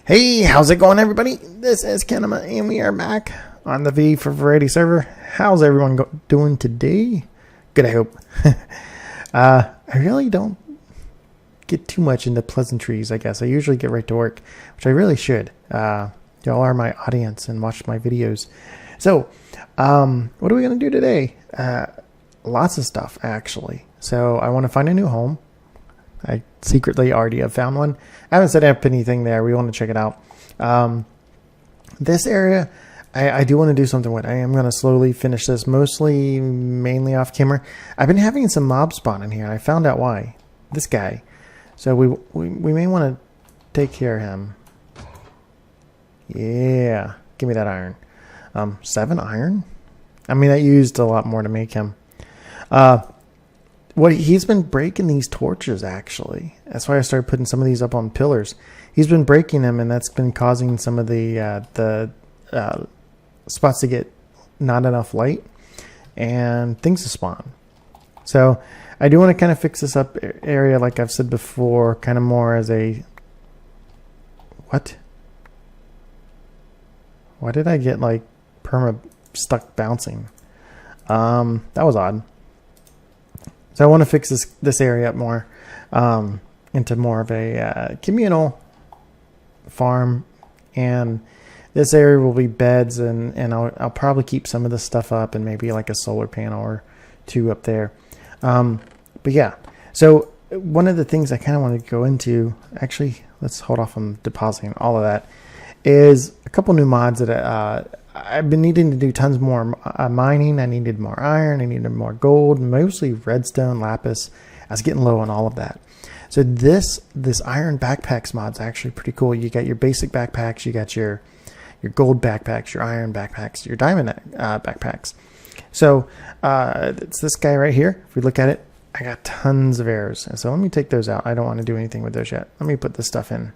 Hey, how's it going, everybody? This is Kinema, and we are back on the V4Variety server. How's everyone doing today? Good, I hope. I really don't get too much into pleasantries, I guess. I usually get right to work, which I really should. Y'all are my audience and watch my videos. So, what are we going to do today? Lots of stuff, actually. So, I want to find a new home. I secretly already have found one. I haven't set up anything there. We want to check it out. This area, I do want to do something with. I am going to slowly finish this, mainly off camera. I've been having some mob spawn in here, and I found out why. This guy. So we may want to take care of him. Yeah. Give me that iron. 7 iron? I mean, I used a lot more to make him. He's been breaking these torches, actually. That's why I started putting some of these up on pillars. He's been breaking them, and that's been causing some of the spots to get not enough light and things to spawn. So I do want to kind of fix this up area, like I've said before, kind of more as a... What? Why did I get, like, perma stuck bouncing? That was odd. So I want to fix this area up more into more of a communal farm, and this area will be beds, and I'll probably keep some of this stuff up, and maybe like a solar panel or two up there. But yeah, so one of the things I kind of want to go into, actually, let's hold off on depositing all of that, is a couple new mods that I've been needing to do tons more mining. I needed more iron. I needed more gold, mostly redstone, lapis. I was getting low on all of that. So this iron backpacks mod is actually pretty cool. You got your basic backpacks, you got your gold backpacks, your iron backpacks, your diamond backpacks. So it's this guy right here. If we look at it, I got tons of arrows. So let me take those out. I don't want to do anything with those yet. Let me put this stuff in.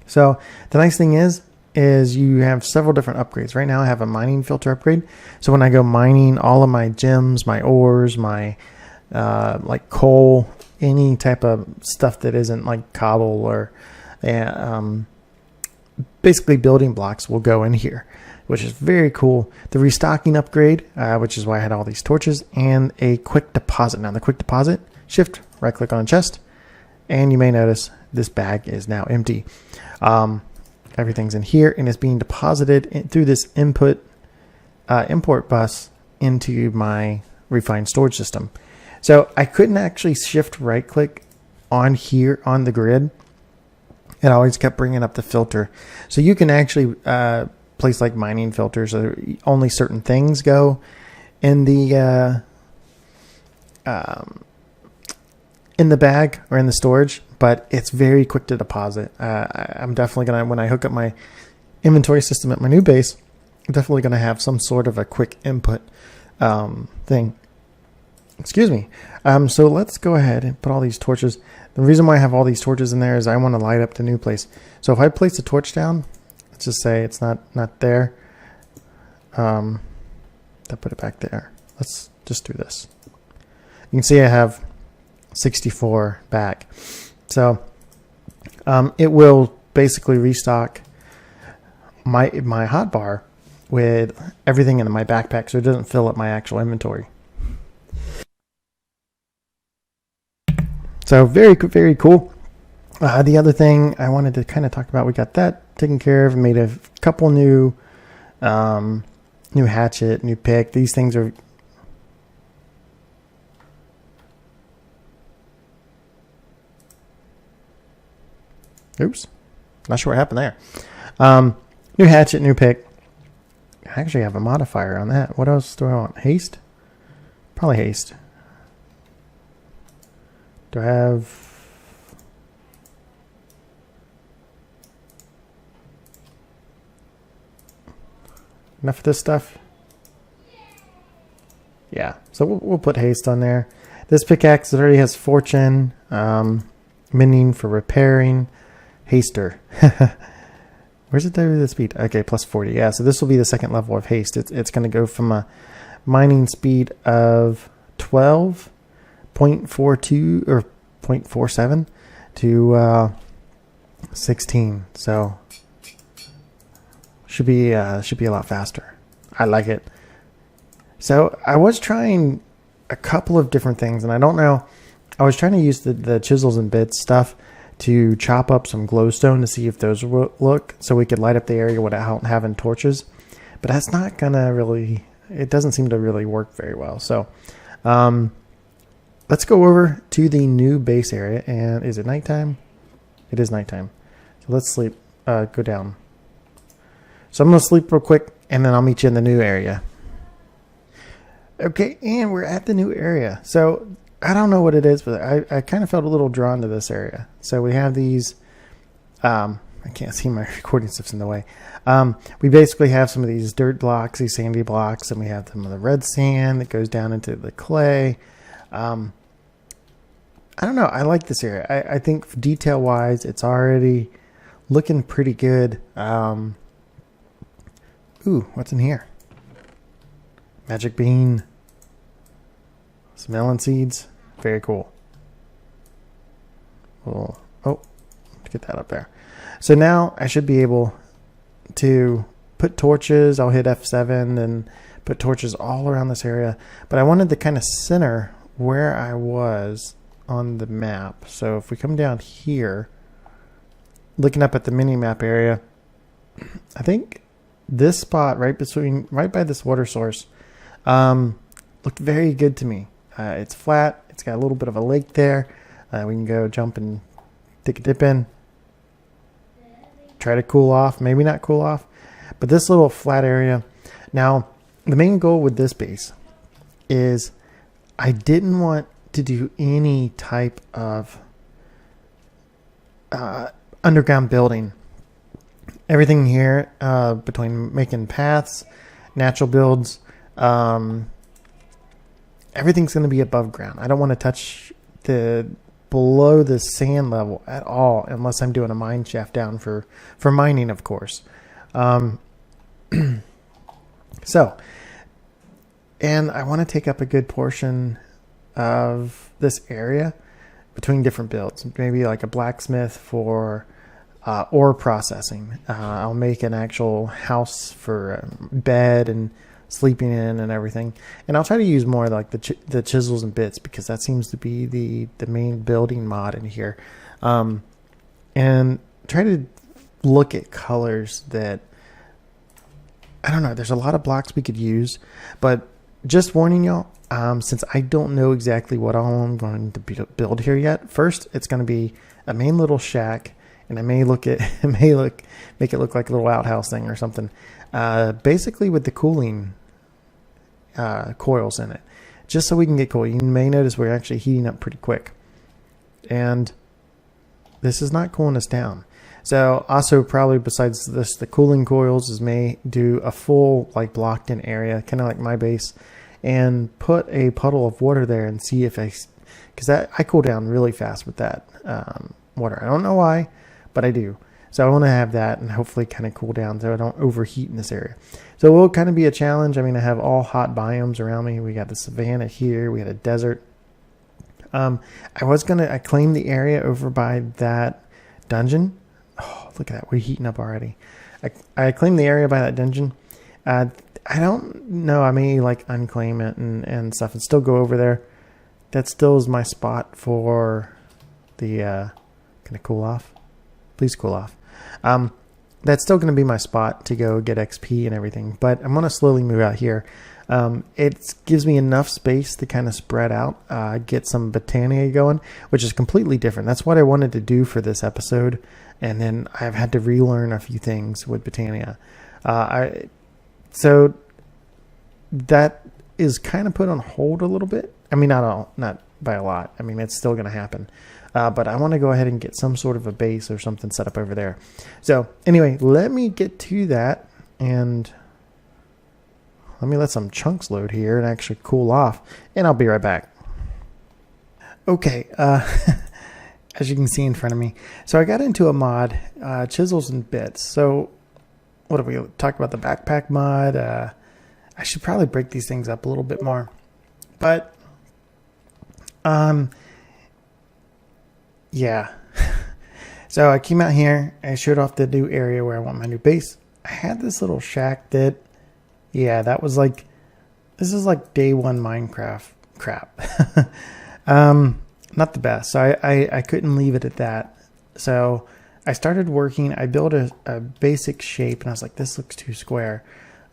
So the nice thing is you have several different upgrades. Right now I have a mining filter upgrade. So when I go mining, all of my gems, my ores, my like coal, any type of stuff that isn't like cobble or basically building blocks will go in here, which is very cool. The restocking upgrade, which is why I had all these torches, and a quick deposit. Now the quick deposit, shift, right click on a chest, and you may notice this bag is now empty. Everything's in here and it's being deposited through this import bus into my refined storage system. So I couldn't actually shift right click on here on the grid. It always kept bringing up the filter. So you can actually place like mining filters, so only certain things go in the bag or in the storage. But it's very quick to deposit. I'm definitely going to, when I hook up my inventory system at my new base, I'm definitely going to have some sort of a quick input thing. Excuse me. So let's go ahead and put all these torches. The reason why I have all these torches in there is I want to light up the new place. So if I place a torch down, let's just say it's not there. I'll put it back there. Let's just do this. You can see I have 64 back. So it will basically restock my hotbar with everything in my backpack, so it doesn't fill up my actual inventory. So very cool. The other thing I wanted to kind of talk about, we got that taken care of. Made a couple new hatchet, new pick. These things are... Oops, not sure what happened there. New hatchet, new pick. I actually have a modifier on that. What else do I want? Haste? Probably haste. Do I have... enough of this stuff? Yeah, so we'll put haste on there. This pickaxe already has fortune, mining for repairing. Haster. Where's it do the speed? Okay, plus 40. Yeah, so this will be the second level of haste. It's going to go from a mining speed of 12.42 or 0.47 to 16. So should be a lot faster. I like it. So I was trying a couple of different things, and I don't know. I was trying to use the chisels and bits stuff to chop up some glowstone to see if those would look, so we could light up the area without having torches. But that's not gonna really. It doesn't seem to really work very well. So let's go over to the new base area. And is it nighttime? It is nighttime. So let's sleep. Go down. So I'm gonna sleep real quick, and then I'll meet you in the new area. Okay, and we're at the new area. So I don't know what it is, but I kind of felt a little drawn to this area. So we have these, I can't see, my recording stuff's in the way. We basically have some of these dirt blocks, these sandy blocks, and we have some of the red sand that goes down into the clay. I don't know, I like this area. I think detail-wise, it's already looking pretty good. Ooh, what's in here? Magic bean. Some melon seeds. Very cool. Oh, get that up there. So now I should be able to put torches. I'll hit F7 and put torches all around this area. But I wanted to kind of center where I was on the map. So if we come down here, looking up at the mini map area, I think this spot right by this water source looked very good to me. It's flat. It's got a little bit of a lake there. We can go jump and take a dip in. Try to cool off. Maybe not cool off. But this little flat area. Now, the main goal with this base is I didn't want to do any type of underground building. Everything here, between making paths, natural builds, everything's going to be above ground. I don't want to touch below the sand level at all, unless I'm doing a mine shaft down for mining, of course. So, and I want to take up a good portion of this area between different builds. Maybe like a blacksmith for ore processing. I'll make an actual house for bed and sleeping in and everything, and I'll try to use more like the chisels and bits, because that seems to be the main building mod in here, and try to look at colors that, I don't know, there's a lot of blocks we could use, but just warning y'all, since I don't know exactly what all I'm going to build here yet. First, it's going to be a main little shack, and I may make it look like a little outhouse thing or something, basically with the cooling coils in it, just so we can get cool. You may notice we're actually heating up pretty quick, and this is not cooling us down. So also, probably besides this, the cooling coils is may do a full like blocked in area, kind of like my base, and put a puddle of water there and see if because I cool down really fast with that water. I don't know why, but I do. So I want to have that and hopefully kind of cool down so I don't overheat in this area. So it will kind of be a challenge. I mean, I have all hot biomes around me. We got the savanna here. We had a desert. I claimed the area over by that dungeon. Oh, look at that. We're heating up already. I claimed the area by that dungeon. I don't know. I may like unclaim it and stuff and still go over there. That still is my spot for the, can I cool off? Please cool off. That's still going to be my spot to go get XP and everything, but I'm going to slowly move out here. It gives me enough space to kind of spread out, get some Botania going, which is completely different. That's what I wanted to do for this episode, and then I've had to relearn a few things with Botania. So that is kind of put on hold a little bit. I mean, not by a lot. I mean, it's still going to happen. But I want to go ahead and get some sort of a base or something set up over there. So anyway, let me get to that, and let me let some chunks load here and actually cool off, and I'll be right back. Okay, as you can see in front of me, so I got into a mod, Chisels and Bits. So what have we talked about? The backpack mod. I should probably break these things up a little bit more, but yeah. So I came out here, I showed off the new area where I want my new base. I had this little shack that, yeah, that was like, this is like day one Minecraft crap. Not the best. So I couldn't leave it at that. So I started working, I built a basic shape and I was like, this looks too square.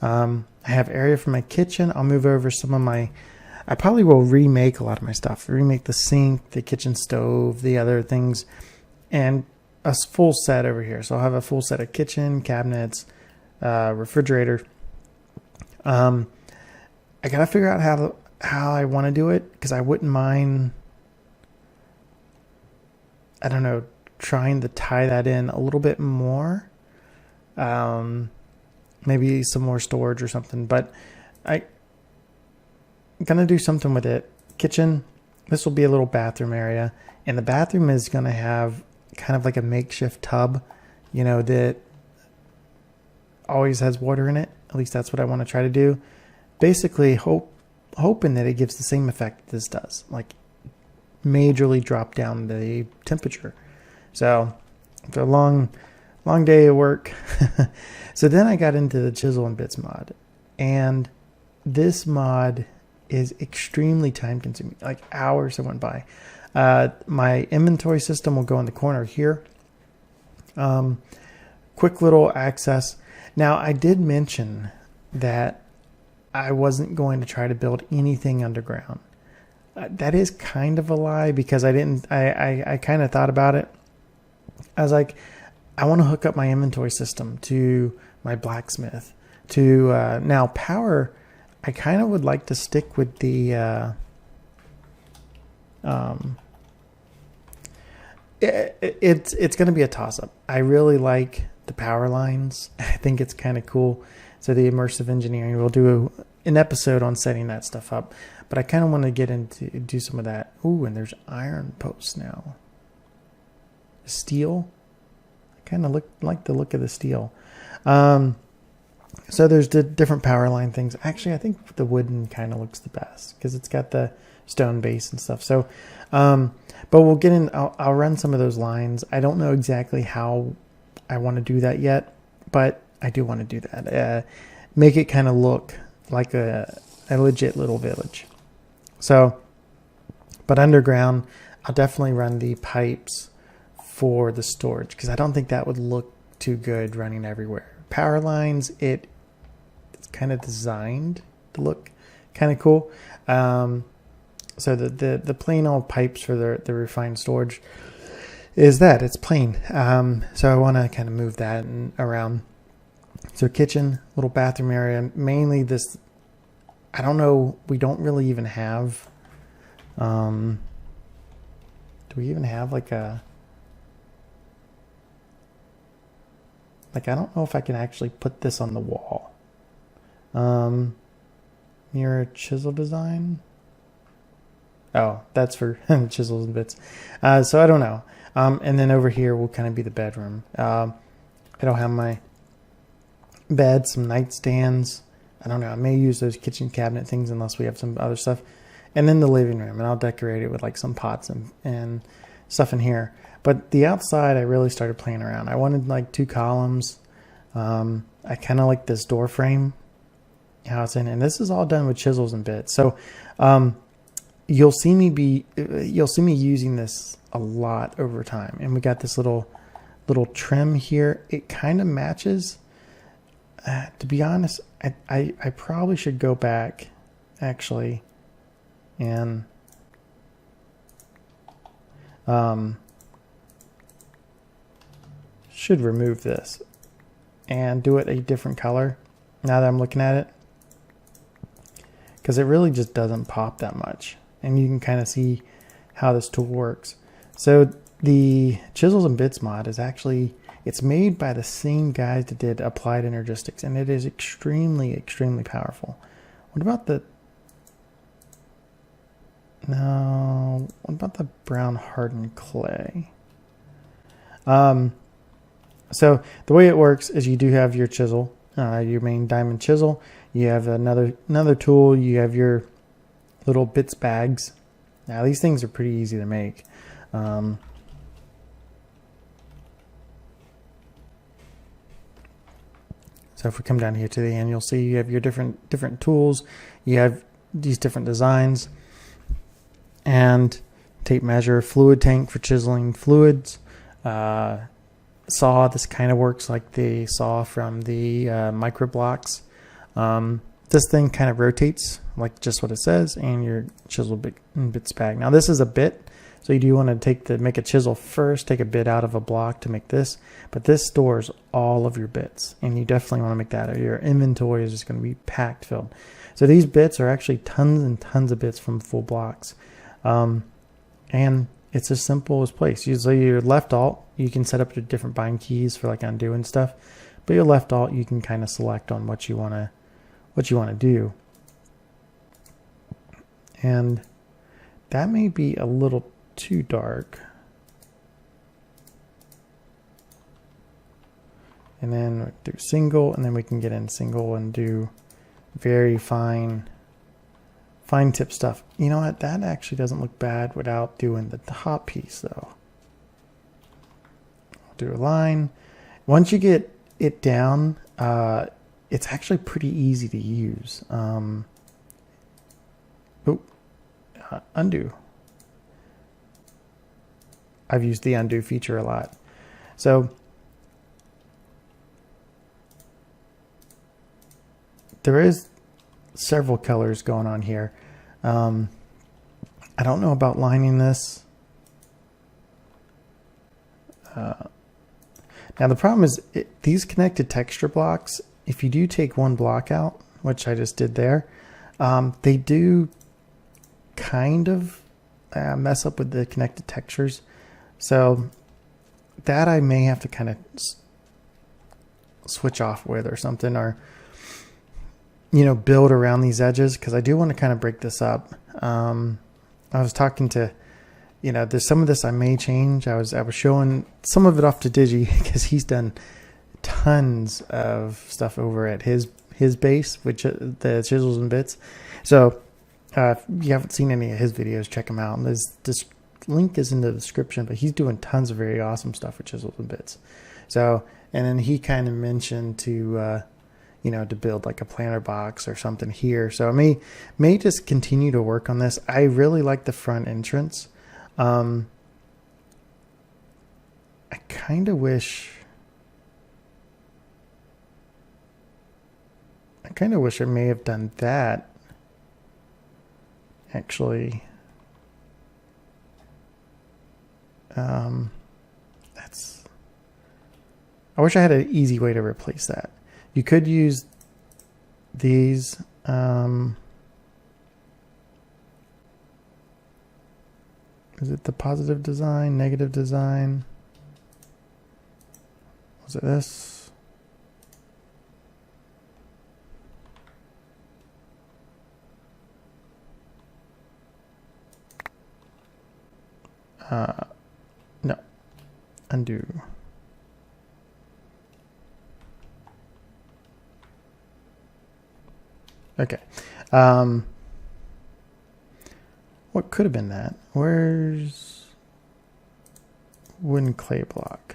I have area for my kitchen. I'll move over some of my, I probably will remake a lot of my stuff. Remake the sink, the kitchen stove, the other things, and a full set over here. So I'll have a full set of kitchen, cabinets, refrigerator. I got to figure out how I want to do it, because I wouldn't mind, I don't know, trying to tie that in a little bit more. Maybe some more storage or something, but I'm going to do something with it. Kitchen, this will be a little bathroom area, and the bathroom is going to have kind of like a makeshift tub, you know, that always has water in it. At least that's what I want to try to do. Basically, hoping that it gives the same effect this does, like majorly drop down the temperature. So after a long day of work. So then I got into the Chisel and Bits mod, and this mod is extremely time consuming, like hours that went by. My inventory system will go in the corner here. Quick little access. Now I did mention that I wasn't going to try to build anything underground. That is kind of a lie, because I kind of thought about it. I was like, I want to hook up my inventory system to my blacksmith, to now power. I kind of would like to stick with the it's going to be a toss-up. I really like the power lines. I think it's kind of cool. So the immersive engineering, we'll do an episode on setting that stuff up, but I kind of want to get into do some of that. Ooh, and there's iron posts now. Steel. I kind of like the look of the steel. So there's the different power line things. Actually, I think the wooden kind of looks the best, because it's got the stone base and stuff. So, but we'll get in. I'll run some of those lines. I don't know exactly how I want to do that yet, but I do want to do that. Make it kind of look like a legit little village. So, but underground, I'll definitely run the pipes for the storage, because I don't think that would look too good running everywhere. Power lines, it's kind of designed to look kind of cool. So the plain old pipes for the refined storage is that it's plain. So I want to kind of move that around. So kitchen, little bathroom area, mainly this. I don't know. We don't really even have. Do we even have like a? Like, I don't know if I can actually put this on the wall. Mirror chisel design. Oh, that's for chisels and bits. So I don't know. And then over here will kind of be the bedroom. It'll have my bed, some nightstands. I don't know. I may use those kitchen cabinet things unless we have some other stuff. And then the living room, and I'll decorate it with like some pots and stuff in here. But the outside, I really started playing around. I wanted like 2 columns. I kind of like this door frame, how it's in, and this is all done with chisels and bits. So you'll see me using this a lot over time. And we got this little trim here. It kind of matches. To be honest, I probably should go back actually and should remove this and do it a different color now that I'm looking at it, because it really just doesn't pop that much, and you can kind of see how this tool works. So the Chisels and Bits mod is actually, it's made by the same guys that did Applied Energistics, and it is extremely powerful. What about the brown hardened clay? So the way it works is you do have your chisel, your main diamond chisel. You have another tool. You have your little bits bags. Now these things are pretty easy to make. So if we come down here to the end, you'll see you have your different tools. You have these different designs, and tape measure, fluid tank for chiseling fluids, saw. This kind of works like the saw from the micro blocks. This thing kind of rotates like just what it says, and your chisel bits bag. Now this is a bit, so you do want to make a chisel first, take a bit out of a block to make this, but this stores all of your bits, and you definitely want to make that, or your inventory is just going to be packed filled. So these bits are actually tons and tons of bits from full blocks, and it's as simple as place. Usually your left alt, you can set up your different bind keys for like undo and stuff, but your left alt, you can kind of select on what you want to do. And that may be a little too dark. And then do single, and then we can get in single and do very fine tip stuff. You know what? That actually doesn't look bad without doing the top piece though. I'll do a line. Once you get it down, it's actually pretty easy to use. Undo. I've used the undo feature a lot. So there is several colors going on here. I don't know about lining this. Now the problem is these connected texture blocks, if you do take one block out, which I just did there, they do kind of mess up with the connected textures. So that I may have to kind of switch off with or something, or build around these edges, because I do want to kind of break this up. I was talking to, there's some of this I may change. I was showing some of it off to Digi because he's done tons of stuff over at his base, which the Chisels and Bits. So if you haven't seen any of his videos, check them out. And this link is in the description, but he's doing tons of very awesome stuff with Chisels and Bits. So, and then he kind of mentioned to build like a planter box or something here. So I may just continue to work on this. I really like the front entrance. I kind of wish I may have done that. Actually, I wish I had an easy way to replace that. You could use these. Is it the positive design, negative design? Was it this? No. Undo. Okay. What could have been that? Where's wooden clay block?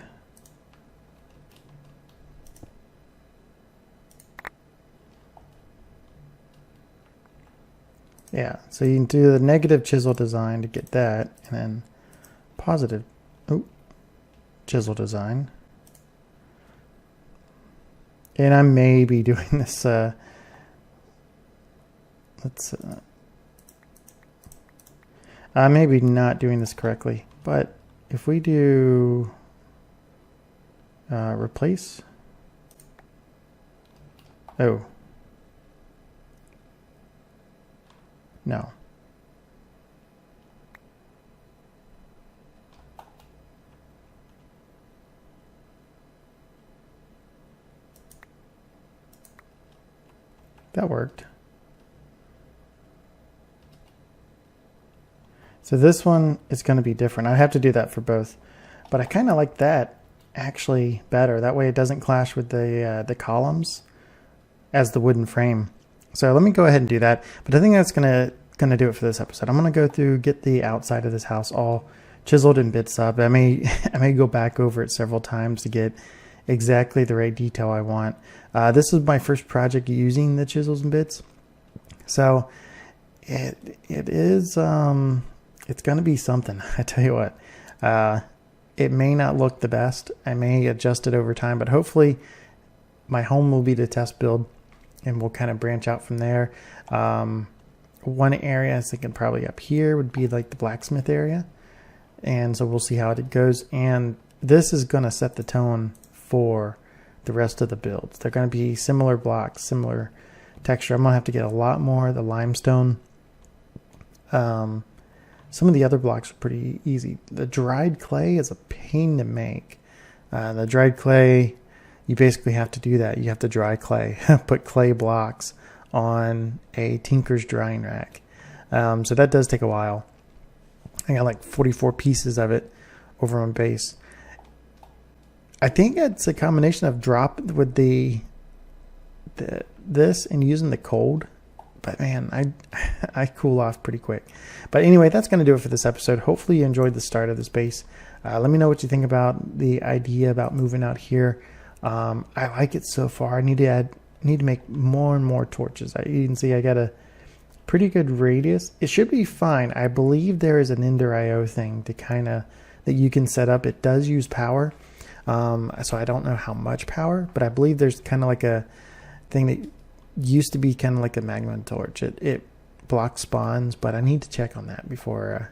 Yeah, so you can do the negative chisel design to get that, and then positive chisel design. And I may be doing this I may be not doing this correctly, but if we do replace, no, that worked. So this one is going to be different. I have to do that for both, but I kind of like that actually better. That way it doesn't clash with the columns as the wooden frame. So let me go ahead and do that. But I think that's gonna do it for this episode. I'm gonna go through, get the outside of this house all chiseled and bits up. I may go back over it several times to get exactly the right detail I want. This is my first project using the chisels and bits, so it is it's going to be something. I tell you what, it may not look the best. I may adjust it over time, but hopefully my home will be the test build, and we'll kind of branch out from there. One area I was thinking probably up here would be like the blacksmith area, and so we'll see how it goes. And this is going to set the tone for the rest of the builds. They're going to be similar blocks, similar texture. I'm going to have to get a lot more of the limestone. Some of the other blocks are pretty easy. The dried clay is a pain to make. The dried clay, you basically have to do that. You have to dry clay, put clay blocks on a tinker's drying rack. So that does take a while. I got like 44 pieces of it over on base. I think it's a combination of drop with this and using the cold. But man, I cool off pretty quick. But anyway, that's going to do it for this episode. Hopefully you enjoyed the start of this base. Let me know what you think about the idea about moving out here. I like it so far. I need to make more and more torches. You can see I got a pretty good radius. It should be fine. I believe there is an Ender IO thing to that you can set up. It does use power. So I don't know how much power, but I believe there's kind of like a thing that used to be kind of like a magma torch. It blocks spawns, but I need to check on that before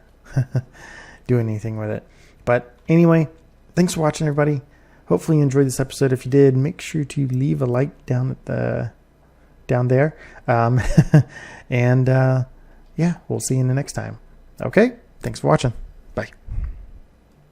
do anything with it. But anyway, thanks for watching, everybody. Hopefully you enjoyed this episode. If you did, make sure to leave a like down there. And yeah, we'll see you in the next time. Okay, thanks for watching.